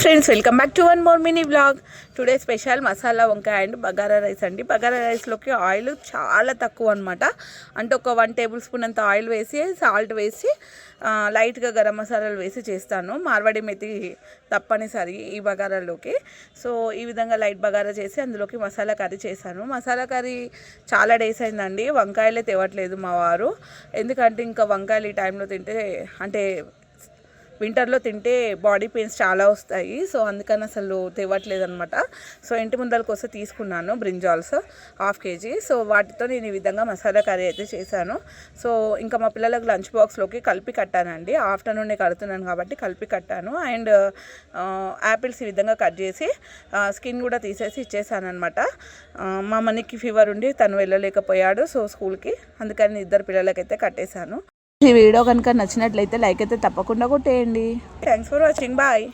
Friends welcome back to one more mini blog. Today special masala వంకాయ and bagara rice అండి. బగారా రైస్లోకి oil చాలా తక్కువ అనమాట. అంటే ఒక 1 టేబుల్ స్పూన్ అంత ఆయిల్ వేసి సాల్ట్ వేసి లైట్గా గరం మసాలాలు వేసి చేస్తాను. మార్వాడి మెతి తప్పనిసరి ఈ బగారాలోకి. సో ఈ విధంగా లైట్ బగారా చేసి అందులోకి మసాలా కర్రీ చేశాను. మసాలా కర్రీ చాలా డేస్ అయిందండి. వంకాయలే తేవట్లేదు మా వారు. ఎందుకంటే ఇంకా వంకాయలు ఈ టైంలో తింటే అంటే వింటర్లో తింటే బాడీ పెయిన్స్ చాలా వస్తాయి. సో అందుకని అసలు తేవట్లేదు అనమాట. సో ఇంటి ముందరకు వస్తే తీసుకున్నాను బ్రింజాల్స్ 1/2 kg. సో వాటితో నేను ఈ విధంగా మసాలా కర్రీ అయితే చేశాను. సో ఇంకా మా పిల్లలకు లంచ్ బాక్స్లోకి కలిపి కట్టానండి. ఆఫ్టర్నూనే కడుతున్నాను కాబట్టి కలిపి కట్టాను. అండ్ యాపిల్స్ ఈ విధంగా కట్ చేసి స్కిన్ కూడా తీసేసి ఇచ్చేసాను అనమాట. మా మనీకి ఫీవర్ ఉండి తను వెళ్ళలేకపోయాడు సో స్కూల్కి, అందుకని 2 పిల్లలకైతే కట్టేశాను. ఈ వీడియో కనుక నచ్చినట్లయితే లైక్ అయితే తప్పకుండా కొట్టేయండి. Thanks for watching. బాయ్.